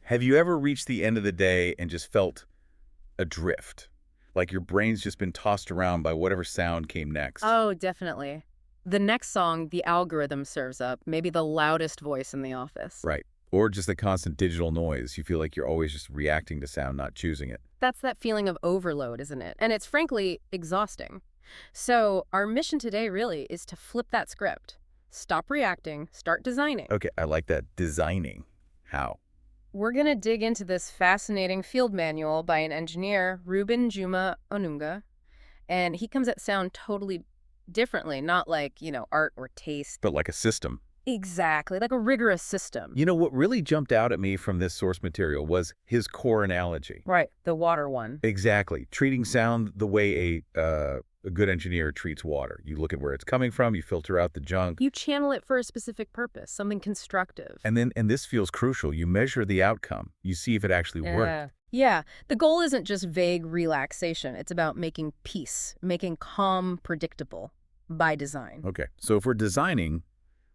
Have you ever reached the end of the day and just felt adrift? Like your brain's just been tossed around by whatever sound came next? Oh, definitely. The next song, the algorithm serves up, maybe the loudest voice in the office. Right. Or just the constant digital noise. You feel like you're always just reacting to sound, not choosing it. That's that feeling of overload, isn't it? And it's frankly exhausting. So, our mission today really is to flip that script. Stop reacting, start designing. Okay, I like that. Designing. How? We're going to dig into this fascinating field manual by an engineer, Reuben Juma Onunga, and he comes at sound totally differently, not like, art or taste. But like a system. Exactly, like a rigorous system. You know, what really jumped out at me from this source material was his core analogy. Right, the water one. Exactly. Treating sound the way a good engineer treats water. You look at where it's coming from, you filter out the junk. You channel it for a specific purpose, something constructive. And this feels crucial. You measure the outcome. You see if it actually worked. Yeah, the goal isn't just vague relaxation. It's about making peace, making calm predictable by design. Okay. So if we're designing,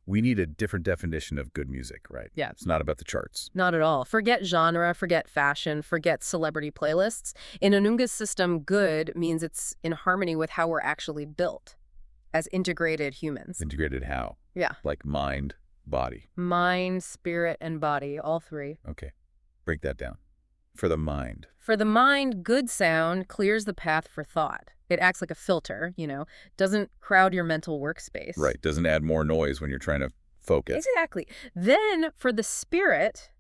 we need a different definition of good music, right? Yeah. It's not about the charts. Not at all. Forget genre, forget fashion, forget celebrity playlists. In Onunga's system, good means it's in harmony with how we're actually built as integrated humans. Integrated how? Yeah. Like mind, body. Mind, spirit, and body, all three. Okay. Break that down. For the mind. For the mind, good sound clears the path for thought. It acts like a filter, doesn't crowd your mental workspace. Right. Doesn't add more noise when you're trying to focus. Exactly. Then, for the spirit,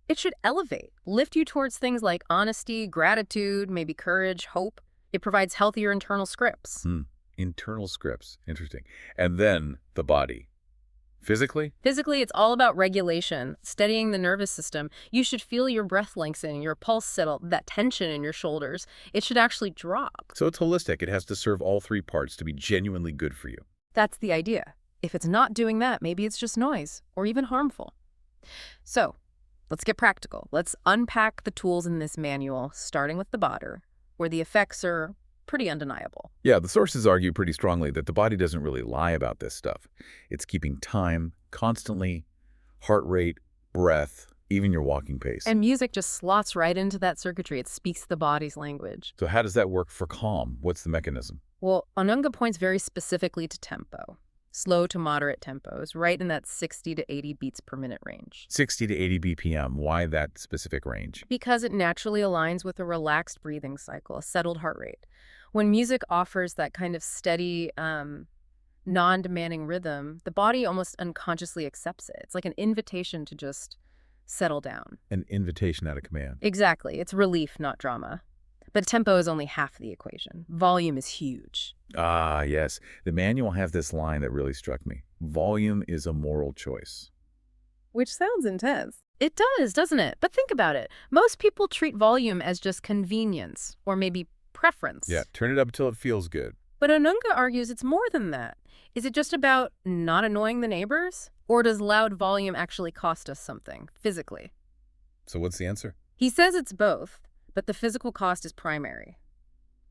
it should elevate, lift you towards things like honesty, gratitude, maybe courage, hope. It provides healthier internal scripts. Internal scripts. Interesting. And then the body. Physically? Physically, it's all about regulation, steadying the nervous system. You should feel your breath lengthen, your pulse settle, that tension in your shoulders. It should actually drop. So it's holistic. It has to serve all three parts to be genuinely good for you. That's the idea. If it's not doing that, maybe it's just noise or even harmful. So, let's get practical. Let's unpack the tools in this manual, starting with the body, where the effects are pretty undeniable. Yeah, the sources argue pretty strongly that the body doesn't really lie about this stuff. It's keeping time, constantly, heart rate, breath, even your walking pace. And music just slots right into that circuitry. It speaks the body's language. So how does that work for calm? What's the mechanism? Well, Onunga points very specifically to tempo. Slow to moderate tempos, right in that 60 to 80 beats per minute range. 60 to 80 BPM. Why that specific range? Because it naturally aligns with a relaxed breathing cycle, a settled heart rate. When music offers that kind of steady, non-demanding rhythm, the body almost unconsciously accepts it. It's like an invitation to just settle down. An invitation out of command. Exactly. It's relief, not drama. But tempo is only half the equation. Volume is huge. Ah, yes. The manual has this line that really struck me. Volume is a moral choice. Which sounds intense. It does, doesn't it? But think about it. Most people treat volume as just convenience or maybe preference. Yeah, turn it up until it feels good. But Onunga argues it's more than that. Is it just about not annoying the neighbors? Or does loud volume actually cost us something, physically? So what's the answer? He says it's both, but the physical cost is primary.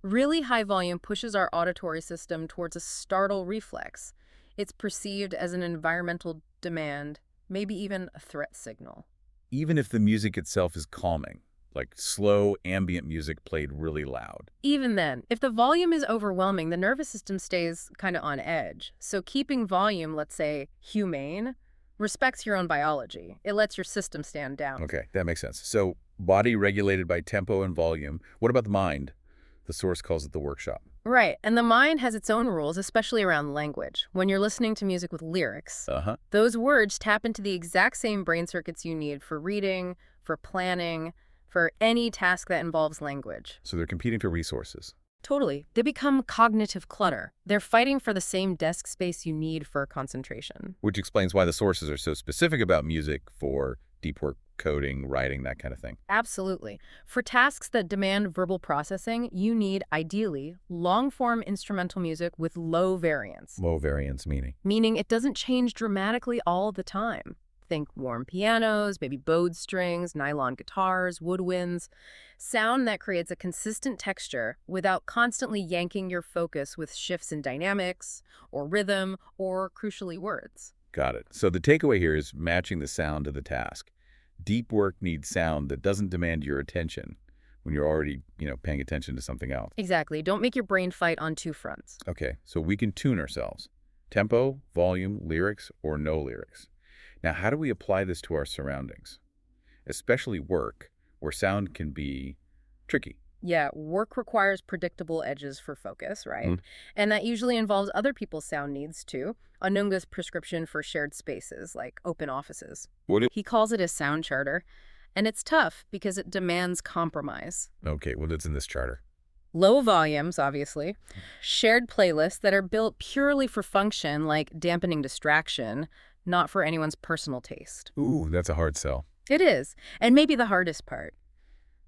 Really high volume pushes our auditory system towards a startle reflex. It's perceived as an environmental demand, maybe even a threat signal. Even if the music itself is calming, like slow ambient music played really loud. Even then, if the volume is overwhelming, the nervous system stays kind of on edge. So keeping volume, let's say, humane, respects your own biology. It lets your system stand down. Okay, that makes sense. So body regulated by tempo and volume. What about the mind? The source calls it the workshop. Right, and the mind has its own rules, especially around language. When you're listening to music with lyrics, those words tap into the exact same brain circuits you need for reading, for planning, for any task that involves language. So they're competing for resources. Totally. They become cognitive clutter. They're fighting for the same desk space you need for concentration. Which explains why the sources are so specific about music for deep work, coding, writing, that kind of thing. Absolutely. For tasks that demand verbal processing, you need, ideally, long-form instrumental music with low variance. Low variance meaning? Meaning it doesn't change dramatically all the time. Think warm pianos, maybe bowed strings, nylon guitars, woodwinds. Sound that creates a consistent texture without constantly yanking your focus with shifts in dynamics or rhythm or, crucially, words. Got it. So the takeaway here is matching the sound to the task. Deep work needs sound that doesn't demand your attention when you're already, paying attention to something else. Exactly. Don't make your brain fight on two fronts. Okay, so we can tune ourselves. Tempo, volume, lyrics, or no lyrics. Now, how do we apply this to our surroundings? Especially work, where sound can be tricky. Yeah, work requires predictable edges for focus, right? Mm. And that usually involves other people's sound needs, too. Onunga's prescription for shared spaces, like open offices. He calls it a sound charter, and it's tough because it demands compromise. Okay, well, it's in this charter. Low volumes, obviously. Shared playlists that are built purely for function, like dampening distraction, not for anyone's personal taste. Ooh, that's a hard sell. It is, and maybe the hardest part.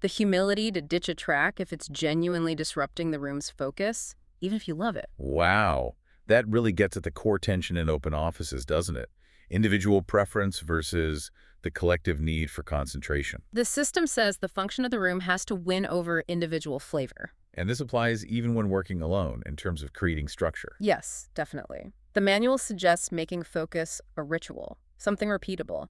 The humility to ditch a track if it's genuinely disrupting the room's focus, even if you love it. Wow. That really gets at the core tension in open offices, doesn't it? Individual preference versus the collective need for concentration. The system says the function of the room has to win over individual flavor. And this applies even when working alone in terms of creating structure. Yes, definitely. The manual suggests making focus a ritual, something repeatable.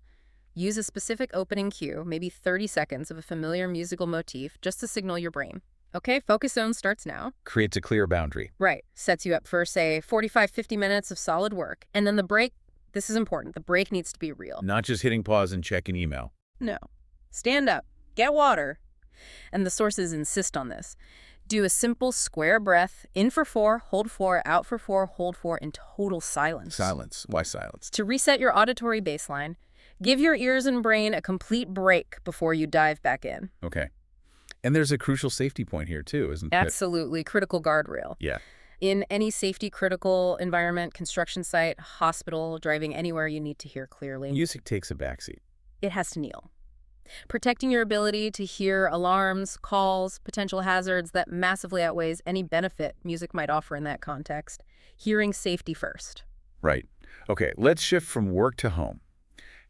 Use a specific opening cue, maybe 30 seconds of a familiar musical motif, just to signal your brain. Okay, focus zone starts now. Creates a clear boundary. Right. Sets you up for, say, 45, 50 minutes of solid work. And then the break, this is important, the break needs to be real. Not just hitting pause and check an email. No. Stand up. Get water. And the sources insist on this. Do a simple square breath, in for 4, hold 4, out for 4, hold 4, in total silence. Silence. Why silence? To reset your auditory baseline, give your ears and brain a complete break before you dive back in. Okay. And there's a crucial safety point here, too, isn't there? Absolutely. Critical guardrail. Yeah. In any safety-critical environment, construction site, hospital, driving anywhere, you need to hear clearly. Music takes a backseat. It has to kneel. Protecting your ability to hear alarms, calls, potential hazards that massively outweighs any benefit music might offer in that context. Hearing safety first. Right. Okay, let's shift from work to home.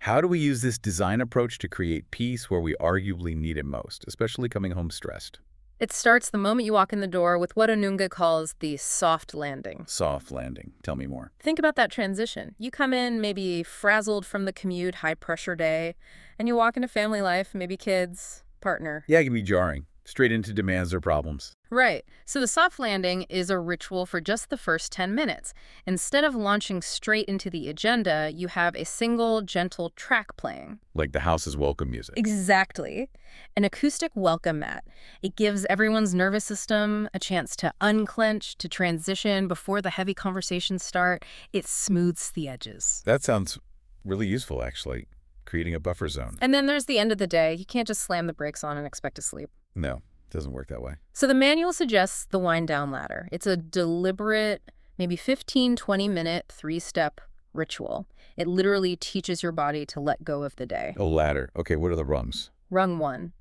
How do we use this design approach to create peace where we arguably need it most, especially coming home stressed? It starts the moment you walk in the door with what Onunga calls the soft landing. Soft landing. Tell me more. Think about that transition. You come in maybe frazzled from the commute, high-pressure day, and you walk into family life, maybe kids, partner. Yeah, it can be jarring. Straight into demands or problems. Right. So the soft landing is a ritual for just the first 10 minutes. Instead of launching straight into the agenda, you have a single, gentle track playing. Like the house's welcome music. Exactly. An acoustic welcome mat. It gives everyone's nervous system a chance to unclench, to transition before the heavy conversations start. It smooths the edges. That sounds really useful, actually, creating a buffer zone. And then there's the end of the day. You can't just slam the brakes on and expect to sleep. No, it doesn't work that way. So the manual suggests the wind-down ladder. It's a deliberate, maybe 15, 20-minute, 3-step ritual. It literally teaches your body to let go of the day. Oh, ladder. Okay, what are the rungs? Rung 1.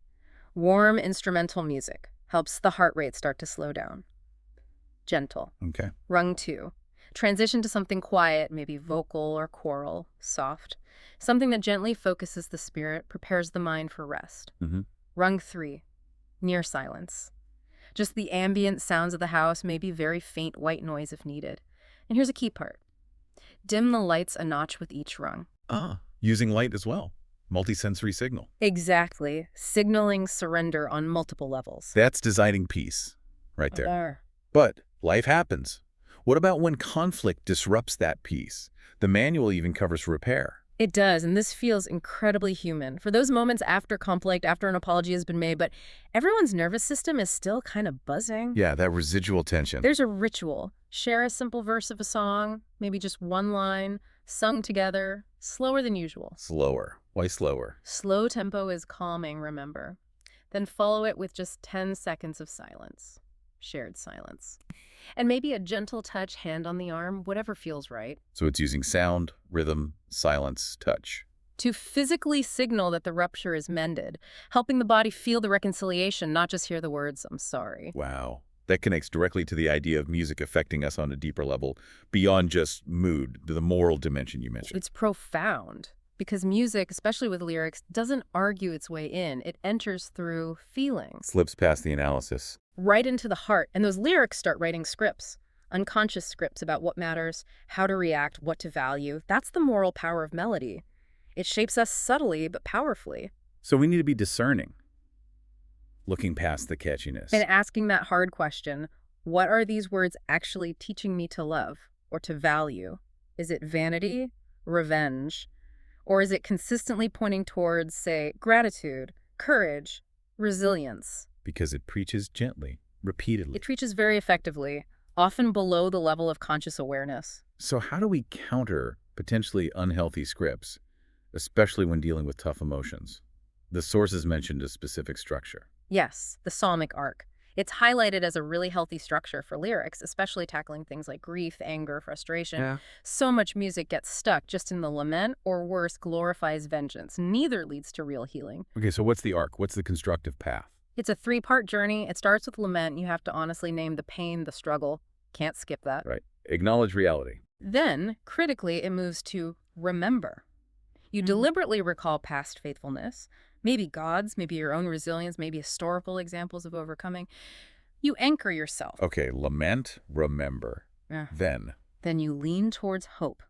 Warm instrumental music. Helps the heart rate start to slow down. Gentle. Okay. Rung 2. Transition to something quiet, maybe vocal or choral, soft. Something that gently focuses the spirit, prepares the mind for rest. Mm-hmm. Rung 3. Near silence. Just the ambient sounds of the house, maybe very faint white noise if needed. And here's a key part. Dim the lights a notch with each rung. Using light as well. Multisensory signal. Exactly. Signaling surrender on multiple levels. That's designing peace right there. There. But life happens. What about when conflict disrupts that peace? The manual even covers repair. It does, and this feels incredibly human. For those moments after conflict, after an apology has been made, but everyone's nervous system is still kind of buzzing. Yeah, that residual tension. There's a ritual. Share a simple verse of a song, maybe just one line, sung together, slower than usual. Slower. Why slower? Slow tempo is calming, remember. Then follow it with just 10 seconds of silence. Shared silence. And maybe a gentle touch, hand on the arm, whatever feels right. So it's using sound, rhythm, silence, touch. To physically signal that the rupture is mended, helping the body feel the reconciliation, not just hear the words, I'm sorry. Wow. That connects directly to the idea of music affecting us on a deeper level, beyond just mood, the moral dimension you mentioned. It's profound. Because music, especially with lyrics, doesn't argue its way in. It enters through feelings. Slips past the analysis. Right into the heart. And those lyrics start writing scripts. Unconscious scripts about what matters, how to react, what to value. That's the moral power of melody. It shapes us subtly but powerfully. So we need to be discerning, looking past the catchiness. And asking that hard question, what are these words actually teaching me to love or to value? Is it vanity, revenge, or is it consistently pointing towards, say, gratitude, courage, resilience? Because it preaches gently, repeatedly. It preaches very effectively, often below the level of conscious awareness. So how do we counter potentially unhealthy scripts, especially when dealing with tough emotions? The sources mentioned a specific structure. Yes, the psalmic arc. It's highlighted as a really healthy structure for lyrics, especially tackling things like grief, anger, frustration. Yeah. So much music gets stuck just in the lament, or worse, glorifies vengeance. Neither leads to real healing. Okay, so what's the arc? What's the constructive path? It's a three-part journey. It starts with lament. You have to honestly name the pain, the struggle. Can't skip that. Right. Acknowledge reality. Then, critically, it moves to remember. You deliberately recall past faithfulness, maybe God's, maybe your own resilience, maybe historical examples of overcoming. You anchor yourself. Okay, lament, remember. Yeah. Then You lean towards hope.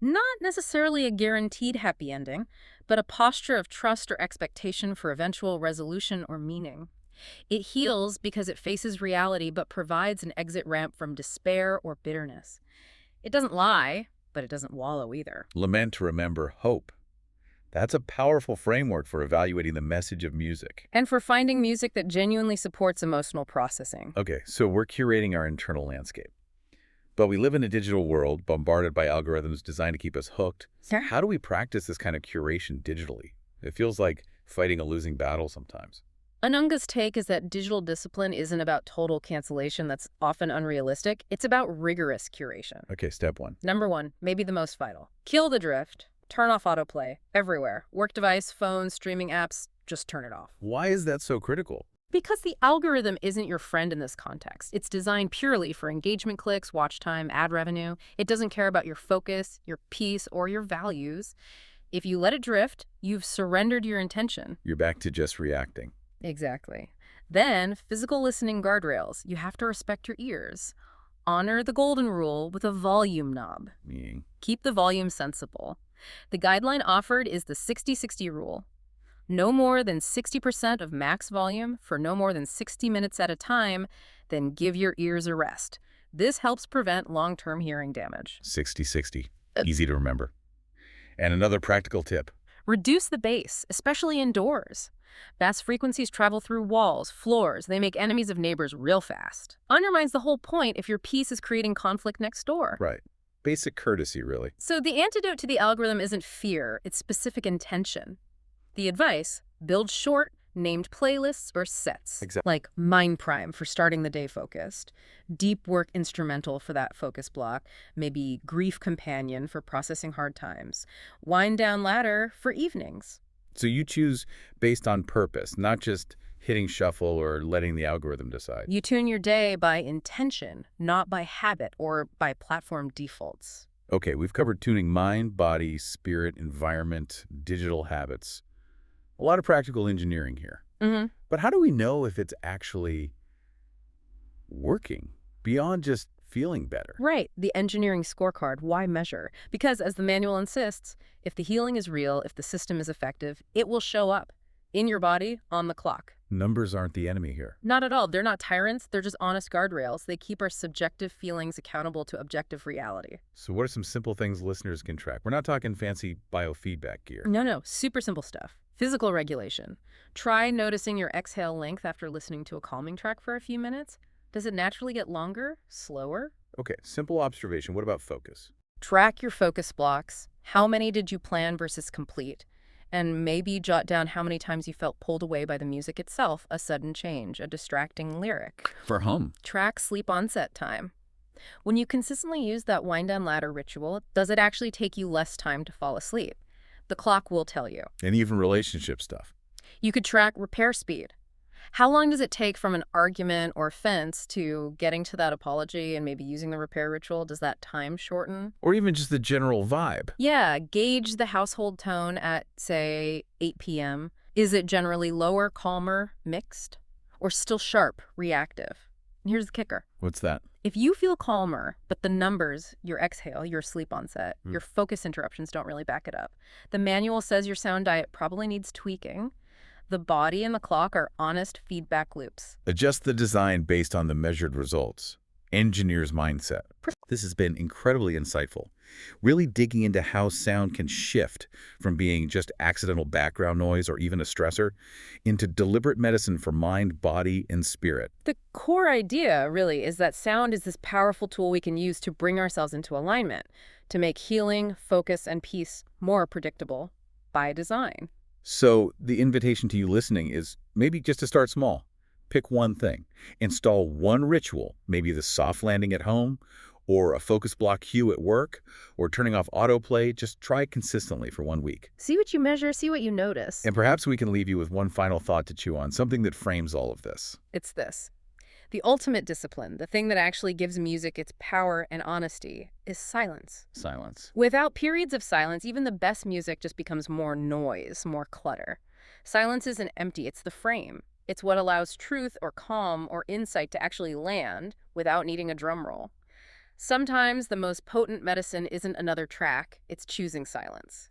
Not necessarily a guaranteed happy ending, but a posture of trust or expectation for eventual resolution or meaning. It heals because it faces reality but provides an exit ramp from despair or bitterness. It doesn't lie, but it doesn't wallow either. lament, remember, hope. That's a powerful framework for evaluating the message of music. And for finding music that genuinely supports emotional processing. Okay, so we're curating our internal landscape. But we live in a digital world bombarded by algorithms designed to keep us hooked. Sure. How do we practice this kind of curation digitally? It feels like fighting a losing battle sometimes. Onunga's take is that digital discipline isn't about total cancellation that's often unrealistic. It's about rigorous curation. Okay, step one. Number one, maybe the most vital. Kill the drift. Turn off autoplay everywhere. Work device, phones, streaming apps, just turn it off. Why is that so critical? Because the algorithm isn't your friend in this context. It's designed purely for engagement clicks, watch time, ad revenue. It doesn't care about your focus, your peace, or your values. If you let it drift, you've surrendered your intention. You're back to just reacting. Exactly. Then, physical listening guardrails. You have to respect your ears. Honor the golden rule with a volume knob. Meaning, Keep the volume sensible. The guideline offered is the 60-60 rule. No more than 60% of max volume for no more than 60 minutes at a time, then give your ears a rest. This helps prevent long-term hearing damage. 60-60. Easy to remember. And another practical tip. Reduce the bass, especially indoors. Bass frequencies travel through walls, floors. They make enemies of neighbors real fast. Undermines the whole point if your piece is creating conflict next door. Right. Basic courtesy, really. So the antidote to the algorithm isn't fear, it's specific intention. The advice, build short, named playlists or sets. Exactly. Like Mind Prime for starting the day focused, Deep Work Instrumental for that focus block, maybe Grief Companion for processing hard times, Wind Down Ladder for evenings. So you choose based on purpose, not just hitting shuffle or letting the algorithm decide. You tune your day by intention, not by habit or by platform defaults. Okay, we've covered tuning mind, body, spirit, environment, digital habits. A lot of practical engineering here. But how do we know if it's actually working beyond just feeling better? Right. The engineering scorecard. Why measure? Because as the manual insists, if the healing is real, if the system is effective, it will show up in your body, on the clock. Numbers aren't the enemy here. Not at all. They're not tyrants. They're just honest guardrails. They keep our subjective feelings accountable to objective reality. So what are some simple things listeners can track? We're not talking fancy biofeedback gear. No. Super simple stuff. Physical regulation. Try noticing your exhale length after listening to a calming track for a few minutes. Does it naturally get longer, slower? Okay, simple observation. What about focus? Track your focus blocks. How many did you plan versus complete? And maybe jot down how many times you felt pulled away by the music itself, a sudden change, a distracting lyric. For hum. Track sleep onset time. When you consistently use that wind down ladder ritual, does it actually take you less time to fall asleep? The clock will tell you. And even relationship stuff. You could track repair speed. How long does it take from an argument or fence to getting to that apology and maybe using the repair ritual? Does that time shorten? Or even just the general vibe. Yeah, gauge the household tone at, say, 8 p.m. Is it generally lower, calmer, mixed, or still sharp, reactive? And here's the kicker. What's that? If you feel calmer, but the numbers, your exhale, your sleep onset, your focus interruptions don't really back it up, the manual says your sound diet probably needs tweaking. The body and the clock are honest feedback loops. Adjust the design based on the measured results. Engineer's mindset. This has been incredibly insightful, really digging into how sound can shift from being just accidental background noise or even a stressor into deliberate medicine for mind, body, and spirit. The core idea, really, is that sound is this powerful tool we can use to bring ourselves into alignment, to make healing, focus, and peace more predictable by design. So the invitation to you listening is maybe just to start small. Pick one thing. Install one ritual, maybe the soft landing at home, or a focus block cue at work, or turning off autoplay. Just try it consistently for 1 week. See what you measure, see what you notice. And perhaps we can leave you with one final thought to chew on, something that frames all of this. It's this. The ultimate discipline, the thing that actually gives music its power and honesty, is silence. Silence. Without periods of silence, even the best music just becomes more noise, more clutter. Silence isn't empty, it's the frame. It's what allows truth or calm or insight to actually land without needing a drum roll. Sometimes the most potent medicine isn't another track, it's choosing silence.